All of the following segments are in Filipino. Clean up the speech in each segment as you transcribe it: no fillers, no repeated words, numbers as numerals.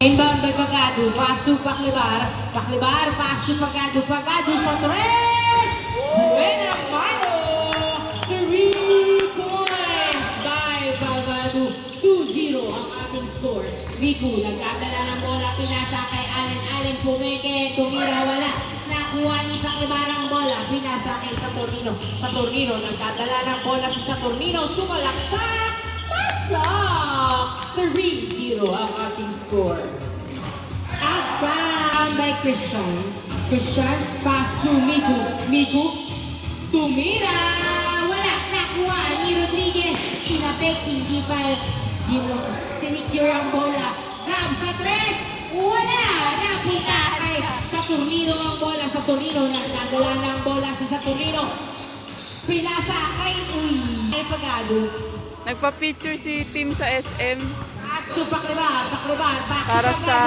Inbound by Pagado, pass to Paclibar, Paclibar, pass to Pagado, Pagado sa tres! Buena mano! 3 points by Pagado, 2-0 ang ating score. Miku, nagkakala ng bola, pinasa kay Allen, Allen pumeke, tumira, wala. Nakuha ni Paclibar ang bola, pinasa kay Saturnino. Saturnino, nagkakala ng bola si Saturnino, sumalaksak, pasok! 3-0 ang ating score. Outside by Christian. Christian, pass to Miku. Miku, tumira! Wala, nakuha ni Rodriguez. Tinapik, hindi pa sinicure ang bola. Gab sa tres, wala! Napunta kay Saturnino ang bola. Saturnino, nagdadala ng bola si Saturnino. Pinasa kay Uy. Ay Pagado. Nagpa-picture si Tim sa SM Pass to Paclibar, Paclibar, para sa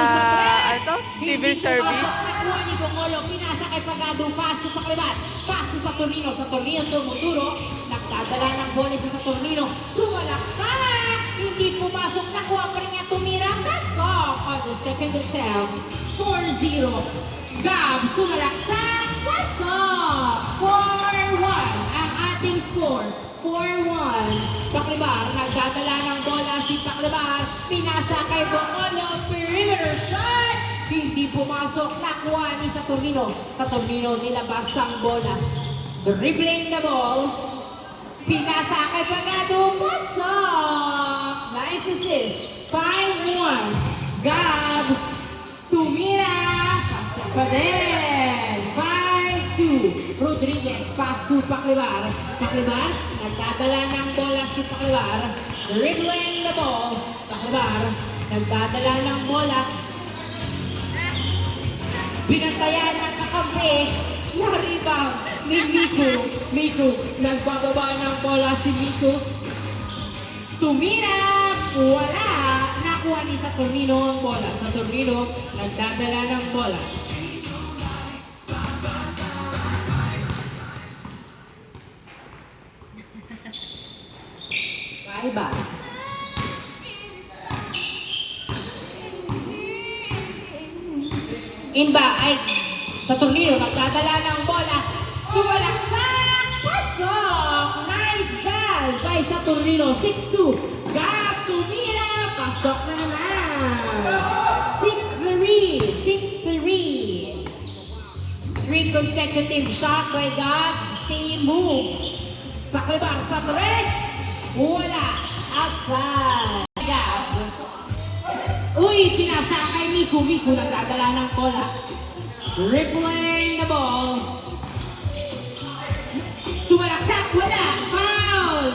ito, civil service. Nakuha ni Bongolo, pinasa kay Pagado, pass to Paclibar, pass to Saturnino, Saturnino tumuturo, nagdadala ng bola sa Saturnino, sumalaksak, hindi pumasok, nakuha pa rin niya tumira, pasok on the second attempt, 4-0, Gab, sumalaksak, pasok, 4-1 ang ating score. 4-1. Paclibar, nagdadala ng bola si Paclibar. Pinasa kay Bongolo. Perimeter shot. Hindi pumasok. Nakuha ni Saturnino. Saturnino nilabas ang bola. Dribbling the ball. Pinasa kay Pagado. Pasok. Nice assist. 5-1. Gab. Tumira. Pasok pa din. 5-2. Rodriguez. Pass to Paclibar. Paclibar. Nagdadala ng bola si Paclibar. Dribbling the ball. Paclibar. Nagdadala ng bola. Binantayan ng kakampi. Na-rebound ni Miku. Miku. Nagbababa ng bola si Miku. Tumira. Wala. Nakuha ni Saturnino ang bola. Saturnino. Nagdadala ng bola. Iba. Inba ay Saturnino nagdadala ng bola. Sumalaksak! Pasok! Nice shot by Saturnino. 6-2. Gab tumira. Pasok na naman. 6-3. 6-3. 3 consecutive shot by Gab. Same moves. Paclibar sa tres. Wala. Outside. Gab. Uy, pinasa kay Miku. Miku nagdadala ng bola. Dribbling the ball. Sumalaksak. Wala. Foul.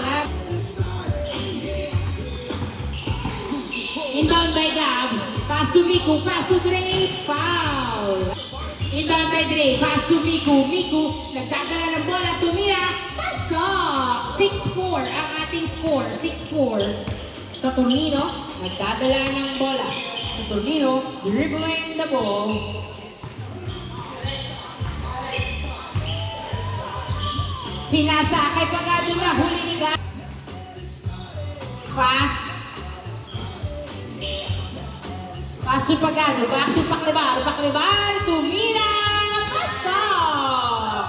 Inbound by Gab. Pass to Miku. Pass to Dre. Foul. Inbound by Dre. Pass to Miku. Miku nagdadala ng bola. Tumira. Pasok. 6-4 ang ating score. 6-4. Saturnino nagdadala ng bola. Saturnino dribbling the ball. Pinasa kay Pagado na huli ni Gab. Pass. Pass to Pagado. Back to Paclibar. Paclibar. Tumira. Pasok.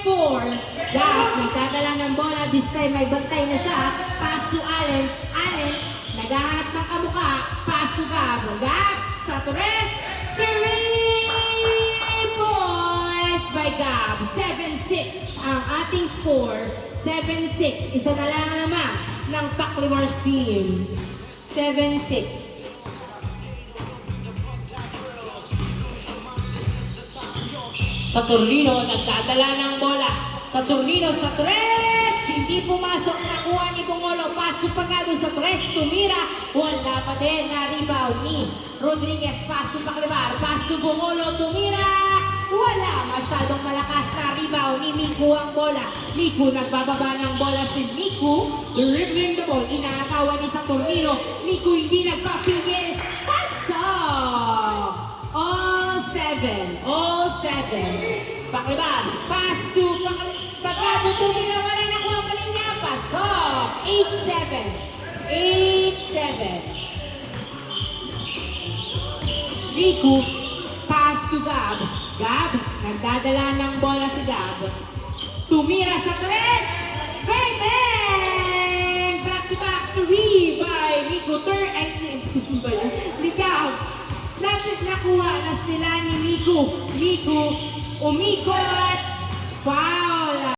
7-4. Gab nagdadala ng bola. This time may bantay na siya. Pass to Allen. Allen naghahanap ng kamuka. Pass to Gab. Gab sa Torres. 3 points by Gab. 7-6 ang ating score. 7-6. Isa na lang naman ng Paclibar's team. 7-6. Saturnino nagdadala ng bola. Saturnino sa tres. Hindi pumasok. Nakuha ni Bongolo. Pass to Pagado sa tres. Tumira. Wala pa din na rebound ni Rodriguez. Pass to Paclibar. Pass to Bongolo. Tumira. Wala. Masyadong malakas na rebound ni Miku ang bola. Miku nagbababa ng bola si Miku. Dribbling the ball. Inaakawan ni Saturnino. Miku hindi nagpapigil. Pasok! All 7. All 7. Paclibar. Pass to Pagado. Tumira. Wala nakuha pa rin niya. Pasok. 8-7. 8-7. Miku, pass to Gab. Gab, nagdadala ng bola si Gab. Tumira sa tres. Bang, bang! Back to back three by Miku. Ni Gab. Nakuha na nila ni Miku. Miku, umikot. Foul.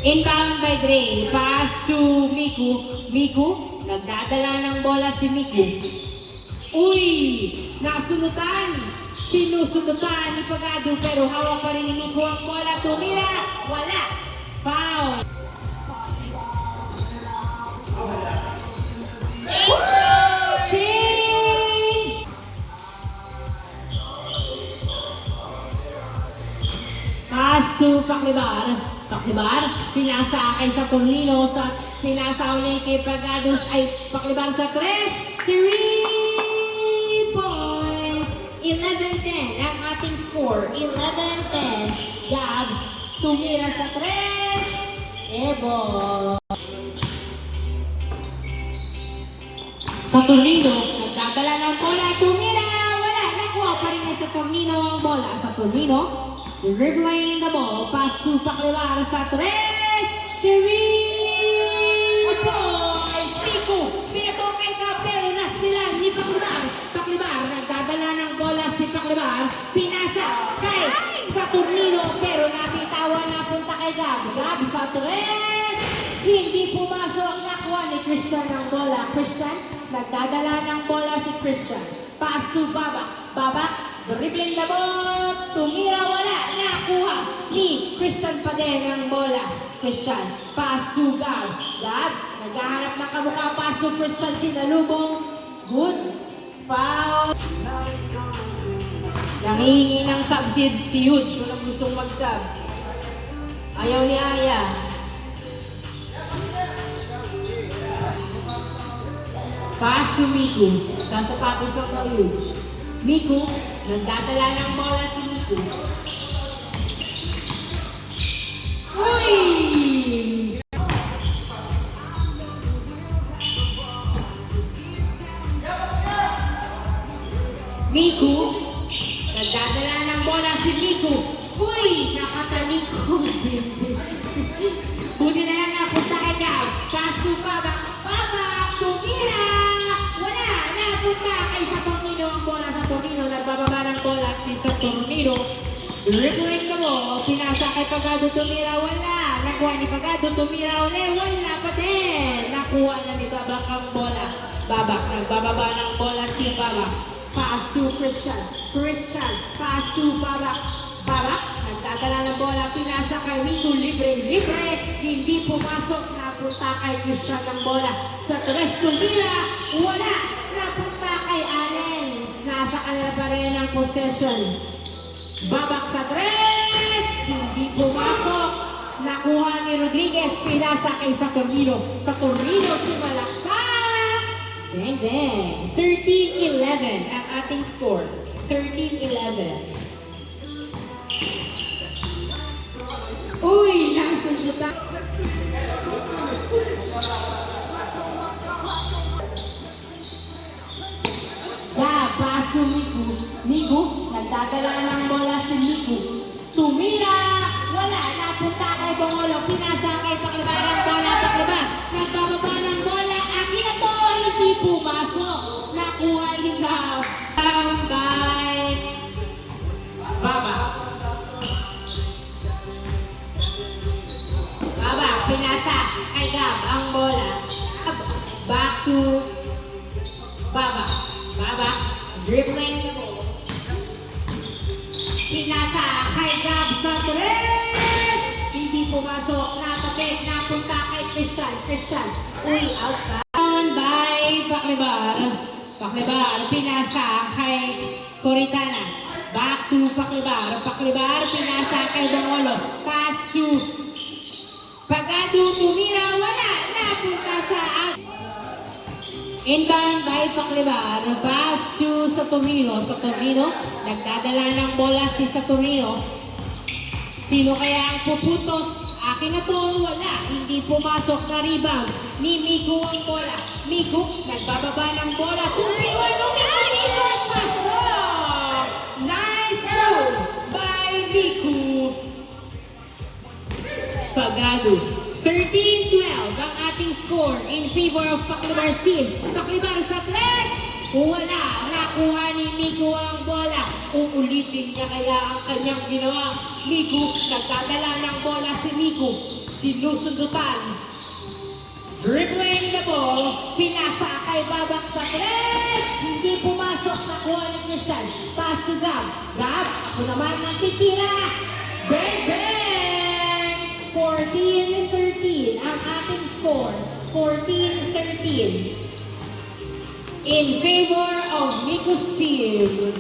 Inbound by Dre. Pass to Miku. Miku, nagdadala ng bola si Miku. Uy! Nasunutan! Sinusunutan ni Pagado pero hawak pa rin ni Miku ang bola. Tumira! Wala! Foul! Change! Pass to Paklibar. Paklibar, pinasa kay sa Tornino, pinasa ulit kay Pagados ay Paklibar sa tres. 3 points. 11-10 ang ating score. 11-10. Gab, tumira sa tres. Airball. Sa Tornino, nagdadala ng bola. Tumira, wala. Nakuha pa rin sa Tornino ang bola. Sa Tornino, dribbling the ball. Pass to Paklibar sa tres. 3 points. Miku, pinato kay Gab pero nasnilan ni Paklibar. Paklibar, nagdadala ng bola si Paklibar. Pinasa kay sa Tornino pero nabitawan na punta kay Gab. Gab sa tres. Hindi pumasok. Nakuha ni Christian ang bola. Christian, nagdadala ng bola si Christian. Pass to Baba. Baba, dribbling the ball. Tumira, wala. Nakuha ni Christian pa din ang bola. Christian, pass to Gab. Gab, naghahanap ng kamukha. Pass to Christian, sinalubong. Good. Foul. Nangihingi ng sub si Huge. Walang gustong mag-sub. Ayaw ni Aya. Pass to Miku. Sasapatos ng Huge. Miku, nagdadala ng bola si Miku. Uy! Miku, nagdadala ng bola si Miku. Uy! Nakatalikod. Buti na lang napunta kay Gab. Pass to Baba. Baba! Tumira! Wala! Napunta kay sa Tornino ang bola. Sa Tornino, nagbababa ng bola si sa Tornino. Dribbling the ball. Pinasa kay Pagado. Tumira. Wala! Nakuha ni Pagado. Tumira ulit. Wala pa din! Nakuha na ni Babak ang bola. Babak. Nagbababa ng bola si Babak. Pass to Christian. Christian. Pass to Babak. Babak. Nagdadala ng bola. Pinasa kay Miku. Libre. Hindi pumasok. Napunta kay Christian ng bola. Sa tres. Tumira. Wala. Napunta kay Allen. Nasa kanila pa rin ang possession. Babak sa tres. Hindi pumasok. Nakuha ni Rodriguez. Pinasa kay sa Tornino. Sa Tornino sumalaksak. Bang, bang. 13-11 ang ating score. 13-11. Uy! Nasusutan. Paso Miku. Miku, nagdadala ng bola si Miku. Tumira! Wala! Napunta kay Bongolo. Pinasa kay Paklibar ang bola. Paklibar. Nagbababa ng bola. Akin na to! Hindi pumasok. Nakuha ni Gab. By Baba. Baba, pinasa kay Gab ang bola. Back to Baba. Baba, dribbling the ball. Pinasa kay Gab sa tres. Hindi pumasok. Natapit. Napunta kay Christian. Christian. Uy, outside. By Paklibar. Paklibar. Pinasa kay Coritana. Back to Paklibar. Paklibar. Pinasa kay Bongolo. Pass to Pagado. Tumira. Wala. Napunta sa out. Inbound by Paklibar. Pass to Saturnino. Saturnino, nagdadala ng bola si Saturnino. Sino kaya ang puputos? Akin na to. Wala. Hindi pumasok na rebound. Ni Miku ang bola. Miku, nagbababa ng bola. 2-1, umiikot, pasok! Nice move by Miku. Pagado. 13-12 ang ating score in favor of Paclibar's team. Paclibar sa 3. Wala. Nakuha ni Miku ang bola. Uulitin niya kaya ang kanyang ginawa. Miku, nagdadala ng bola si Miku. Sinusundutan. Dribbling the ball. Pinasa kay Babak sa 3. Hindi pumasok. Nakuha ni Christian. Pass to Gab. Gab, ako naman ang titira. Bang, bang! 14-13 ang ating score. 14-13. In favor of Miku's team.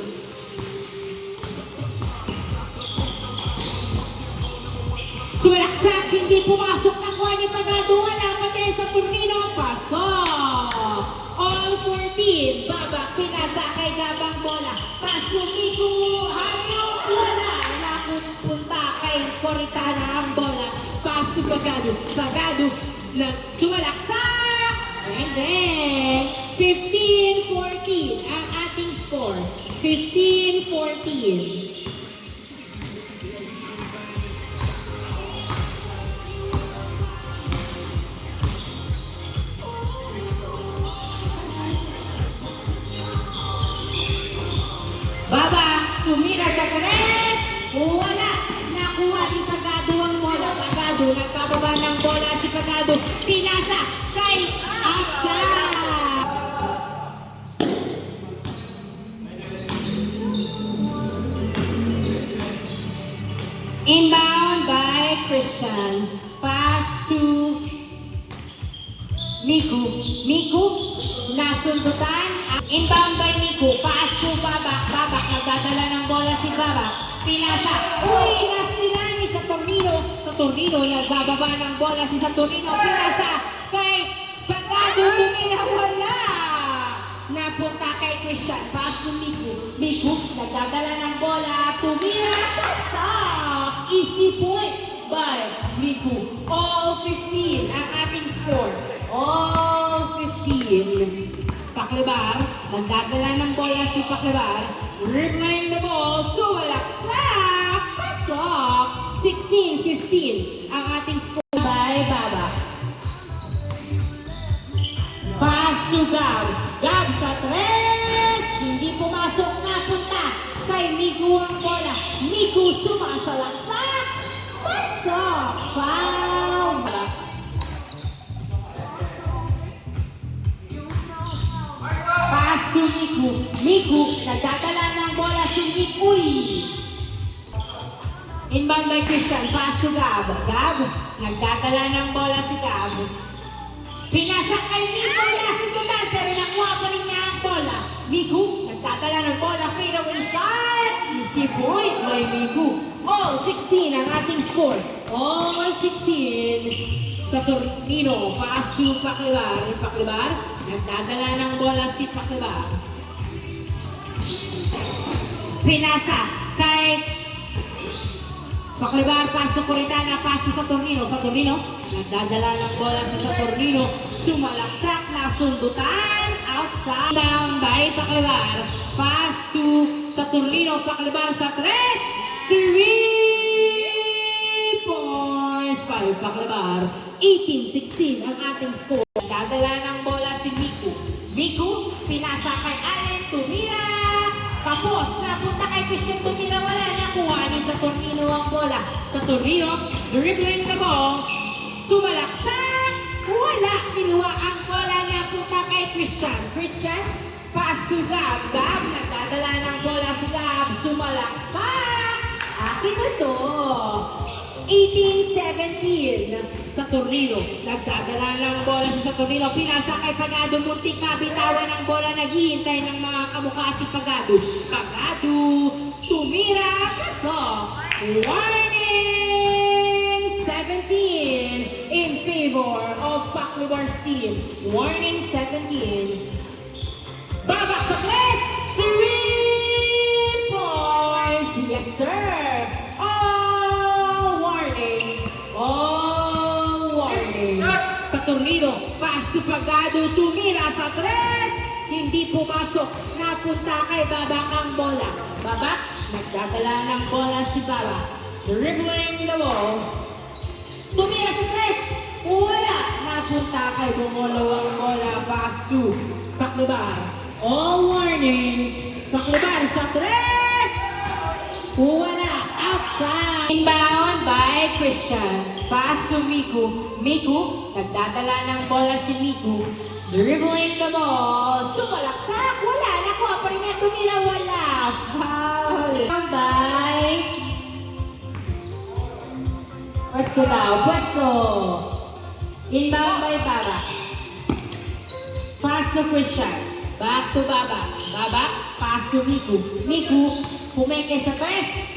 Sumalaksak, hindi pumasok. Nakuha ni Pagado. Wala pa din sa Tornino. Pasok! All 14. Babak, pinasa kay Gabang bola. Paso Miku. Ayaw, wala. Napunta kay Coritana ang bola. Paso Pagado. Pagado. Sumalaksak! And then, 15-14 ang ating score. 15-14. Baba, tumira sa 3. Wala. Nakuha ni Pagado ang bola. Pagado, nagpababa ng bola si Pagado. Pinasa kay outside. Inbound by Christian. Pass to Miku. Miku, nasundutan. Inbound by Miku. Pass to Babak. Babak, nagdadala ng bola si Babak. Pinasa. Uy, nastilani sa Tornino. Sa Tornino, nagbababa ng bola si Tornino. Pinasa kay Pagado. Tumira, wala. Napunta kay Christian. Pass to Miku. Miku, nagdadala ng bola. Tumira, pasak. Easy point by Miku. All 15 ang ating score. All 15. Paclibar, nagdadala ng bola si Paclibar. Dribbling the ball, sumalaksak, pasok. 16-15 ang ating score by Baba. Pass to Gab. Gab sa 3. Hindi pumasok, napunta kay Miku ang bola. Miku sumasalaksak, pasok. Foul. Pass to Miku. Miku, nagdadala ng bola si Mikuy. Inbound by Christian. Pass to Gab. Gab, nagdadala ng bola si Gab. Pinasa kay Miku. Nasundutan pero nakuha pa rin niya ang bola. Miku, nagdadala ng bola. Fade away shot. Easy point by Miku. All 16 ang ating score. All 16. Sa Tornino, pass to Paclibar. Paclibar, nagdadala ng bola si Paclibar. Pinasa kay Paclibar, pass to Coritana, pass to sa Tornino. Sa Tornino, nagdadala ng bola si Tornino. Sumalaksak, nasundutan, outside. Down by Paclibar. Pass to sa Tornino, Paclibar sa 3. 3 points by Paclibar. 18-16 ang ating score. Dadala ng bola si Miku. Miku, pinasa kay Allen, tumira. Kapos, napunta kay Christian, tumira. Wala, nakuha ni sa Tornino ang bola. Sa Tornino, dribbling the ball. Sumalaksak. Wala, kinuha ang bola. Napunta kay Christian. Christian, pass to Gab. Gab, nagdadala ng bola si Gab. Sumalaksak. Akin na to. 18-17 sa Tornino. Nagdadala ng bola sa Tornino. Pinasa kay Pagado. Muntik na bitawan ng bola. Naghihintay ng mga kamukha si Pagado. Pagado. Tumira. Kaso. Warning! 17 in favor of Paclibar's team. Warning 17. Babak sa press. 3 points. Yes, sir. All warning. Sa Tornino, pass pass to Pagado, tumira sa tres. Hindi pumasok, napunta kay Baba ang bola. Baba, nagdadala ng bola si Baba. Dribbling the ball. Tumira sa tres. Wala, napunta kay Bumolo ang bola. Pass to Paklibar. All warning. Paklibar sa tres. Wala, outside. Inbound by Christian. Pass to Miku. Miku, nagdadala ng bola si Miku. Dribbling the ball. Sumalaksak. Wala, nakuha pa rin niya. Tumira, wala. Foul. Inbound by Pwesto daw, pwesto. Inbound by Baba. Pass to Christian. Back to Baba. Baba, pass to Miku. Miku, pumeke sa press.